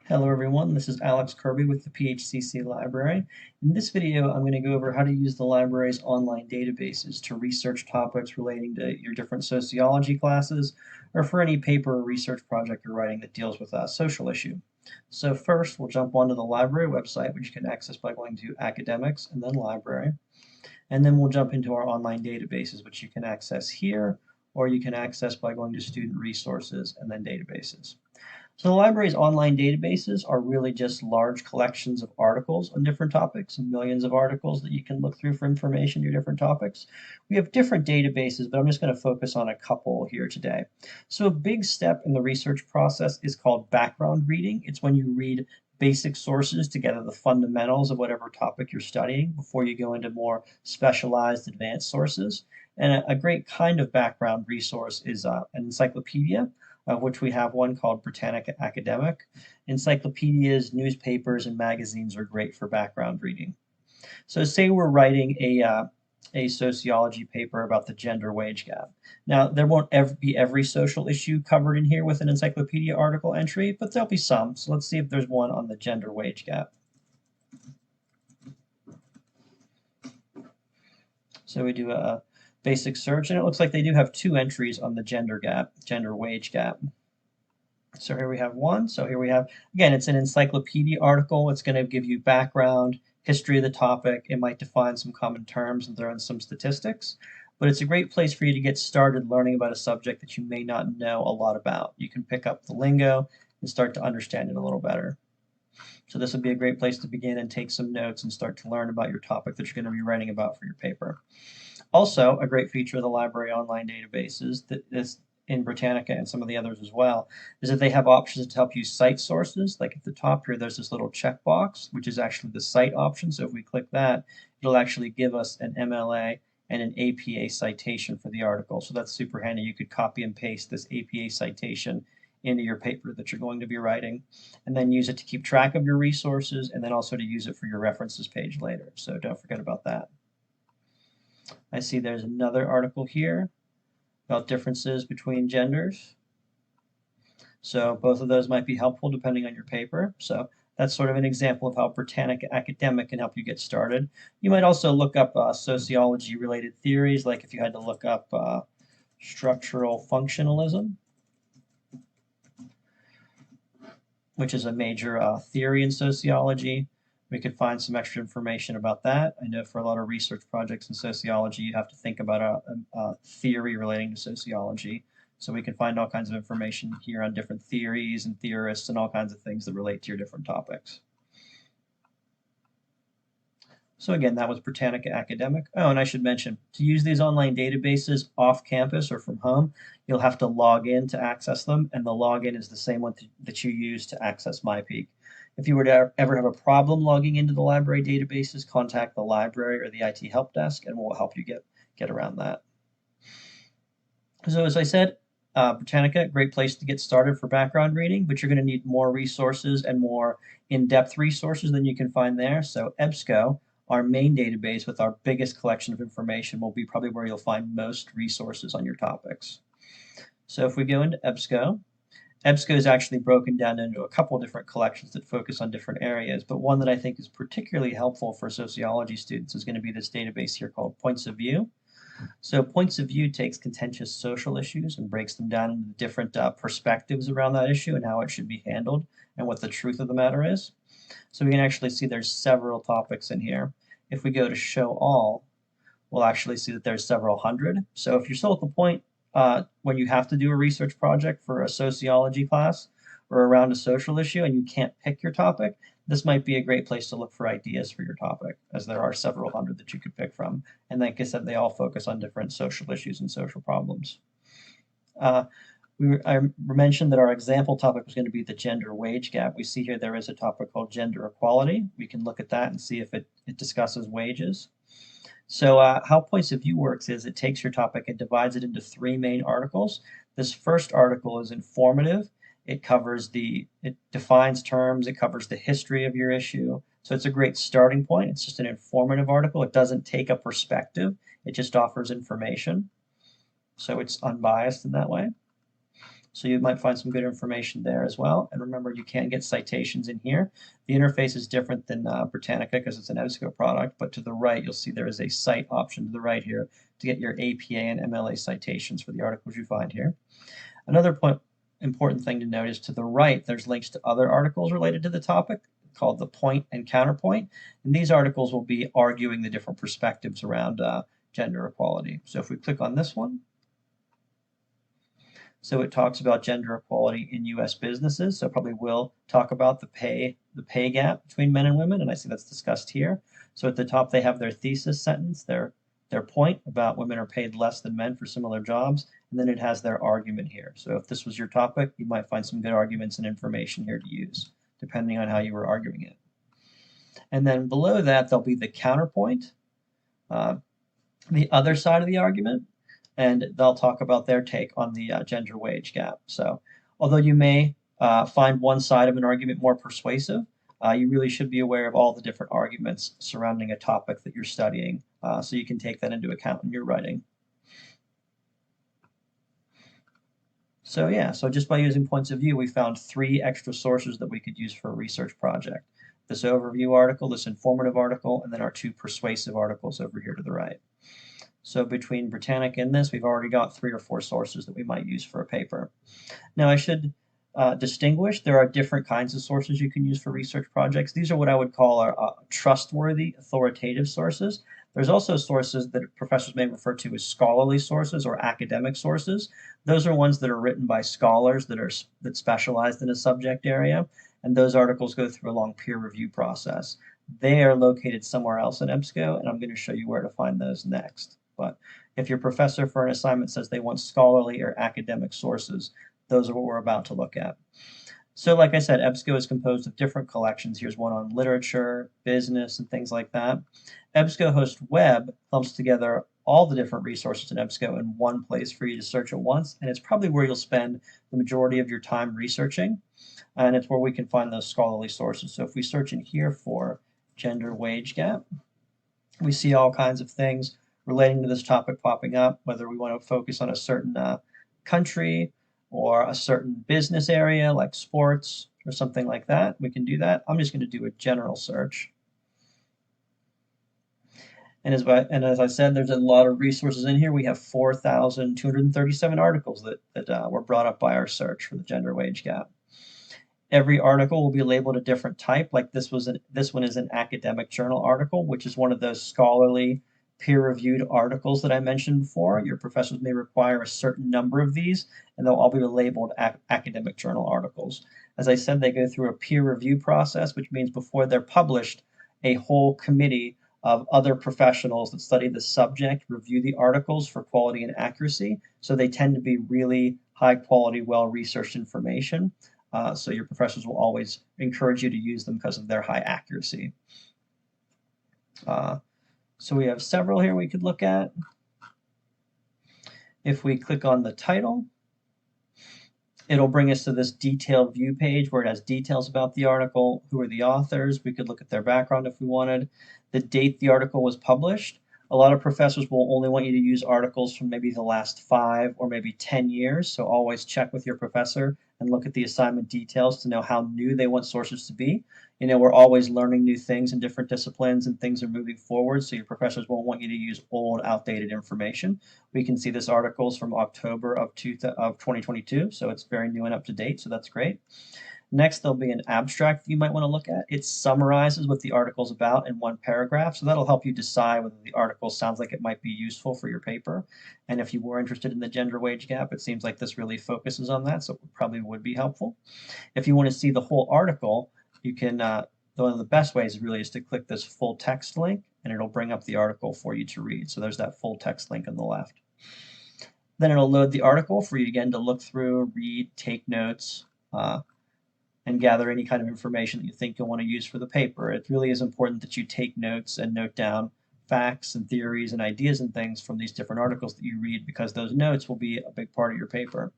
Hello everyone, this is Alex Kirby with the PHCC Library. In this video, I'm going to go over how to use the library's online databases to research topics relating to your different sociology classes or for any paper or research project you're writing that deals with a social issue. So first, we'll jump onto the library website, which you can access by going to Academics and then Library. And then we'll jump into our online databases, which you can access here, or you can access by going to Student Resources and then Databases. So the library's online databases are really just large collections of articles on different topics, millions of articles that you can look through for information on your different topics. We have different databases, but I'm just going to focus on a couple here today. So a big step in the research process is called background reading. It's when you read basic sources to gather the fundamentals of whatever topic you're studying before you go into more specialized advanced sources. And a great kind of background resource is an encyclopedia, of which we have one called Britannica Academic. Encyclopedias, newspapers, and magazines are great for background reading. So say we're writing a sociology paper about the gender wage gap. Now, there won't ever be every social issue covered in here with an encyclopedia article entry, but there'll be some. So let's see if there's one on the gender wage gap. So we do a basic search, and it looks like they do have two entries on the gender wage gap. So here we have one. So here we have, again, it's an encyclopedia article. It's going to give you background, history of the topic. It might define some common terms and throw in some statistics. But it's a great place for you to get started learning about a subject that you may not know a lot about. You can pick up the lingo and start to understand it a little better. So this would be a great place to begin and take some notes and start to learn about your topic that you're going to be writing about for your paper. Also, a great feature of the library online databases that is in Britannica and some of the others as well, is that they have options to help you cite sources. Like at the top here, there's this little checkbox, which is actually the cite option. So if we click that, it'll actually give us an MLA and an APA citation for the article. So that's super handy. You could copy and paste this APA citation into your paper that you're going to be writing, and then use it to keep track of your resources, and then also to use it for your references page later. So don't forget about that. I see there's another article here about differences between genders. So both of those might be helpful depending on your paper. So that's sort of an example of how Britannica Academic can help you get started. You might also look up sociology related theories, like if you had to look up structural functionalism, which is a major theory in sociology. We could find some extra information about that. I know for a lot of research projects in sociology, you have to think about a theory relating to sociology. So we can find all kinds of information here on different theories and theorists and all kinds of things that relate to your different topics. So again, that was Britannica Academic. Oh, and I should mention, to use these online databases off campus or from home, you'll have to log in to access them, and the login is the same one that you use to access MyPeak. If you were to ever have a problem logging into the library databases, contact the library or the IT help desk, and we'll help you get around that. So as I said, Britannica, great place to get started for background reading, but you're going to need more resources and more in-depth resources than you can find there. So EBSCO, our main database with our biggest collection of information, will be probably where you'll find most resources on your topics. So if we go into EBSCO, EBSCO is actually broken down into a couple different collections that focus on different areas, but one that I think is particularly helpful for sociology students is going to be this database here called Points of View. So Points of View takes contentious social issues and breaks them down into different perspectives around that issue and how it should be handled and what the truth of the matter is. So we can actually see there's several topics in here. If we go to Show All, we'll actually see that there's several hundred. So if you're still at the point when you have to do a research project for a sociology class or around a social issue and you can't pick your topic, this might be a great place to look for ideas for your topic, as there are several hundred that you could pick from. And like I said, they all focus on different social issues and social problems. I mentioned that our example topic was going to be the gender wage gap. We see here there is a topic called gender equality. We can look at that and see if it discusses wages. So how Points of View works is it takes your topic and divides it into three main articles. This first article is informative. It defines terms, it covers the history of your issue. So it's a great starting point. It's just an informative article. It doesn't take a perspective. It just offers information. So it's unbiased in that way. So you might find some good information there as well. And remember, you can get citations in here. The interface is different than Britannica because it's an EBSCO product, but to the right, you'll see there is a cite option to the right here to get your APA and MLA citations for the articles you find here. Another important thing to note is to the right, there's links to other articles related to the topic called the point and counterpoint. And these articles will be arguing the different perspectives around gender equality. So if we click on this one, so it talks about gender equality in U.S. businesses. So probably will talk about the pay gap between men and women, and I see that's discussed here. So at the top they have their thesis sentence, their point about women are paid less than men for similar jobs, and then it has their argument here. So if this was your topic, you might find some good arguments and information here to use, depending on how you were arguing it. And then below that, there'll be the counterpoint, the other side of the argument, and they'll talk about their take on the gender wage gap. So although you may find one side of an argument more persuasive, you really should be aware of all the different arguments surrounding a topic that you're studying, so you can take that into account when you're writing. So yeah, so just by using points of view, we found 3 extra sources that we could use for a research project. This overview article, this informative article, and then our 2 persuasive articles over here to the right. So between Britannica and this, we've already got 3 or 4 sources that we might use for a paper. Now I should distinguish, there are different kinds of sources you can use for research projects. These are what I would call our trustworthy, authoritative sources. There's also sources that professors may refer to as scholarly sources or academic sources. Those are ones that are written by scholars that specialized in a subject area, and those articles go through a long peer review process. They are located somewhere else in EBSCO, and I'm going to show you where to find those next. But if your professor for an assignment says they want scholarly or academic sources, those are what we're about to look at. So like I said, EBSCO is composed of different collections. Here's one on literature, business, and things like that. EBSCOhost Web lumps together all the different resources in EBSCO in one place for you to search at once, and it's probably where you'll spend the majority of your time researching, and it's where we can find those scholarly sources. So if we search in here for gender wage gap, we see all kinds of things relating to this topic popping up, whether we want to focus on a certain country or a certain business area like sports or something like that. We can do that. I'm just going to do a general search. And as I said, there's a lot of resources in here. We have 4,237 articles that were brought up by our search for the gender wage gap. Every article will be labeled a different type. Like this one is an academic journal article, which is one of those scholarly peer-reviewed articles that I mentioned before. Your professors may require a certain number of these, and they'll all be labeled academic journal articles. As I said, they go through a peer review process, which means before they're published, a whole committee of other professionals that study the subject review the articles for quality and accuracy. So they tend to be really high quality, well-researched information. So your professors will always encourage you to use them because of their high accuracy. So we have several here we could look at. If we click on the title, it'll bring us to this detailed view page where it has details about the article, who are the authors. We could look at their background if we wanted, the date the article was published. A lot of professors will only want you to use articles from maybe the last 5 or maybe 10 years. So always check with your professor and look at the assignment details to know how new they want sources to be. You know, we're always learning new things in different disciplines and things are moving forward. So your professors won't want you to use old, outdated information. We can see this article is from October of 2022. So it's very new and up to date. So that's great. Next, there'll be an abstract you might want to look at. It summarizes what the article's about in one paragraph, so that'll help you decide whether the article sounds like it might be useful for your paper. And if you were interested in the gender wage gap, it seems like this really focuses on that, so it probably would be helpful. If you want to see the whole article, you can, one of the best ways really is to click this full text link, and it'll bring up the article for you to read. So there's that full text link on the left. Then it'll load the article for you again to look through, read, take notes, and gather any kind of information that you think you'll want to use for the paper. It really is important that you take notes and note down facts and theories and ideas and things from these different articles that you read, because those notes will be a big part of your paper.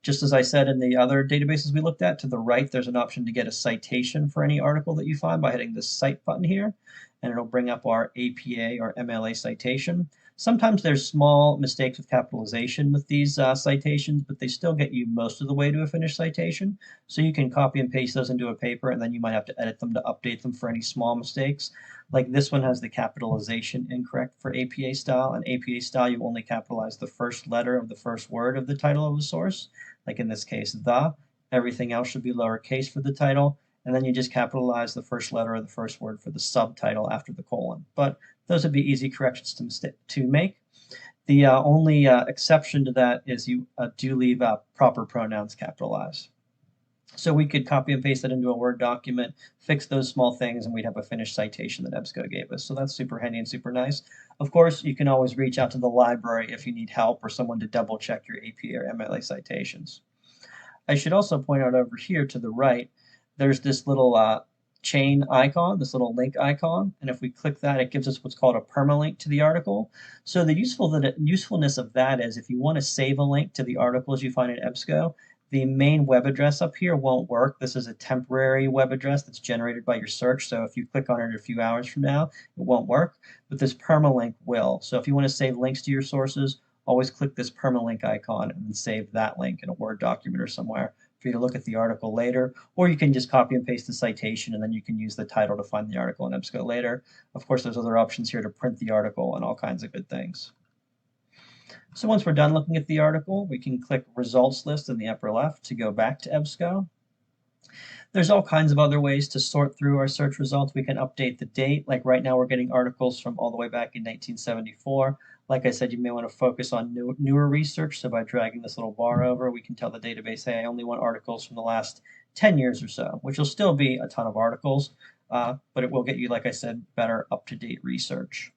Just as I said in the other databases we looked at, to the right there's an option to get a citation for any article that you find by hitting the Cite button here, and it'll bring up our APA or MLA citation. Sometimes there's small mistakes with capitalization with these citations, but they still get you most of the way to a finished citation. So you can copy and paste those into a paper, and then you might have to edit them to update them for any small mistakes. Like this one has the capitalization incorrect for APA style. In APA style, you only capitalize the first letter of the first word of the title of the source. Like in this case, the. Everything else should be lowercase for the title. And then you just capitalize the first letter of the first word for the subtitle after the colon. But those would be easy corrections to make. The only exception to that is you do leave proper pronouns capitalized. So we could copy and paste that into a Word document, fix those small things, and we'd have a finished citation that EBSCO gave us. So that's super handy and super nice. Of course, you can always reach out to the library if you need help or someone to double check your APA or MLA citations. I should also point out over here to the right, there's this little chain icon, this little link icon, and if we click that, it gives us what's called a permalink to the article. So the usefulness of that is if you want to save a link to the articles you find in EBSCO, the main web address up here won't work. This is a temporary web address that's generated by your search, so if you click on it a few hours from now, it won't work, but this permalink will. So if you want to save links to your sources, always click this permalink icon and then save that link in a Word document or somewhere for you to look at the article later, or you can just copy and paste the citation and then you can use the title to find the article in EBSCO later. Of course, there's other options here to print the article and all kinds of good things. So once we're done looking at the article, we can click Results List in the upper left to go back to EBSCO. There's all kinds of other ways to sort through our search results. We can update the date. Like right now, we're getting articles from all the way back in 1974. Like I said, you may want to focus on newer research. So by dragging this little bar over, we can tell the database, hey, I only want articles from the last 10 years or so, which will still be a ton of articles, but it will get you, like I said, better up-to-date research.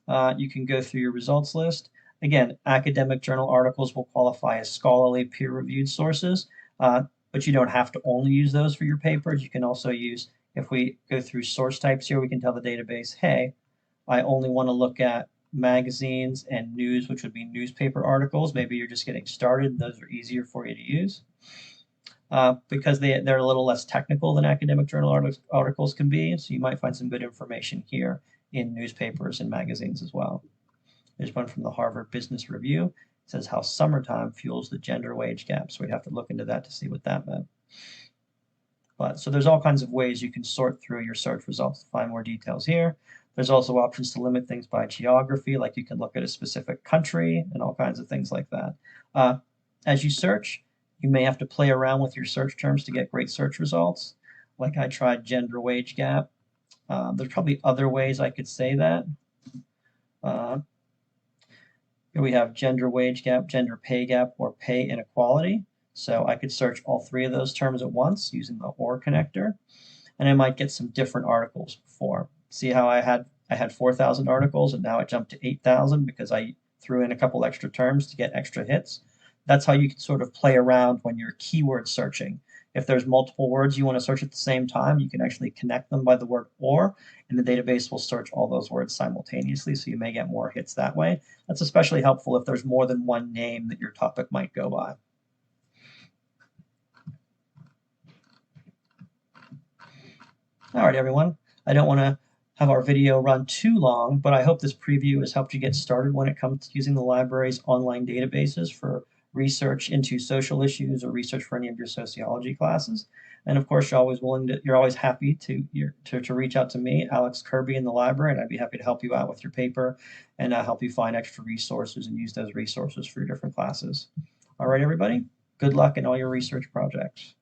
You can go through your results list. Again, academic journal articles will qualify as scholarly peer-reviewed sources, but you don't have to only use those for your papers. You can also use, if we go through source types here, we can tell the database, hey, I only want to look at magazines and news, which would be newspaper articles. Maybe you're just getting started and those are easier for you to use. Because they're a little less technical than academic journal articles can be, so you might find some good information here in newspapers and magazines as well. There's one from the Harvard Business Review. It says how summertime fuels the gender wage gap. So we'd have to look into that to see what that meant. But so there's all kinds of ways you can sort through your search results to find more details here. There's also options to limit things by geography, like you can look at a specific country and all kinds of things like that. As you search, you may have to play around with your search terms to get great search results. Like I tried gender wage gap. There's probably other ways I could say that. Here we have gender wage gap, gender pay gap, or pay inequality. So I could search all three of those terms at once using the OR connector, and I might get some different articles before. See how I had 4,000 articles and now it jumped to 8,000 because I threw in a couple extra terms to get extra hits. That's how you can sort of play around when you're keyword searching. If there's multiple words you want to search at the same time, you can actually connect them by the word or, and the database will search all those words simultaneously, so you may get more hits that way. That's especially helpful if there's more than one name that your topic might go by. All right, everyone. I don't want to have our video run too long, but I hope this preview has helped you get started when it comes to using the library's online databases for research into social issues or research for any of your sociology classes. And of course, you're always happy to reach out to me, Alex Kirby, in the library, and I'd be happy to help you out with your paper and help you find extra resources and use those resources for your different classes. All right, everybody. Good luck in all your research projects.